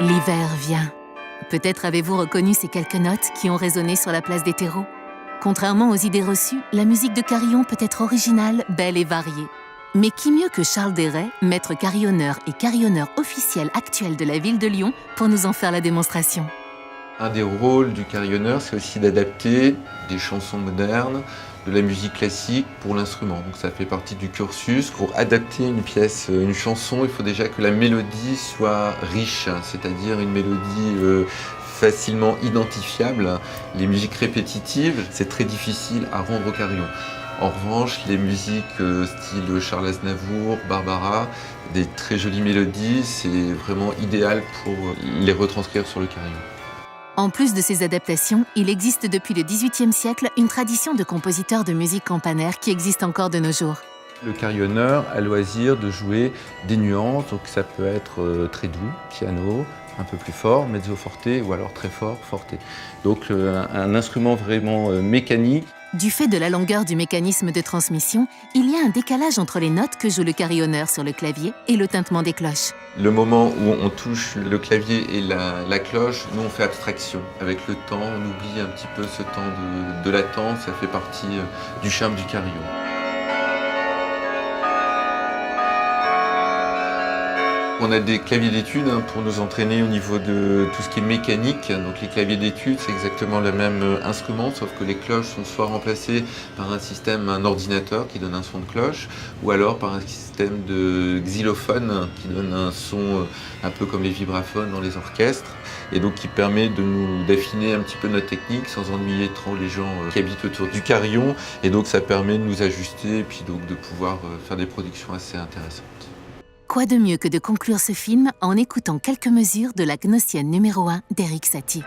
L'hiver vient. Peut-être avez-vous reconnu ces quelques notes qui ont résonné sur la place des terreaux. Contrairement aux idées reçues, la musique de carillon peut être originale, belle et variée. Mais qui mieux que Charles Desrets, maître carillonneur et carillonneur officiel actuel de la ville de Lyon, pour nous en faire la démonstration. Un des rôles du carillonneur, c'est aussi d'adapter des chansons modernes, de la musique classique pour l'instrument. Donc ça fait partie du cursus. Pour adapter une pièce, une chanson, il faut déjà que la mélodie soit riche, c'est-à-dire une mélodie facilement identifiable. Les musiques répétitives, c'est très difficile à rendre au carillon. En revanche, les musiques style Charles Aznavour, Barbara, des très jolies mélodies, c'est vraiment idéal pour les retranscrire sur le carillon. En plus de ces adaptations, il existe depuis le XVIIIe siècle une tradition de compositeurs de musique campanaire qui existe encore de nos jours. Le carillonneur a le loisir de jouer des nuances, donc ça peut être très doux, piano, un peu plus fort, mezzo forte, ou alors très fort, forte. Donc un instrument vraiment mécanique. Du fait de la longueur du mécanisme de transmission, il y a un décalage entre les notes que joue le carillonneur sur le clavier et le tintement des cloches. Le moment où on touche le clavier et la cloche, nous on fait abstraction. Avec le temps, on oublie un petit peu ce temps de latence, ça fait partie du charme du carillon. On a des claviers d'études pour nous entraîner au niveau de tout ce qui est mécanique. Donc les claviers d'études, c'est exactement le même instrument, sauf que les cloches sont soit remplacées par un ordinateur qui donne un son de cloche, ou alors par un système de xylophone qui donne un son un peu comme les vibraphones dans les orchestres, et donc qui permet d'affiner un petit peu notre technique sans ennuyer trop les gens qui habitent autour du carillon. Et donc ça permet de nous ajuster et puis donc de pouvoir faire des productions assez intéressantes. Quoi de mieux que de conclure ce film en écoutant quelques mesures de la Gnossienne numéro 1 d'Erik Satie.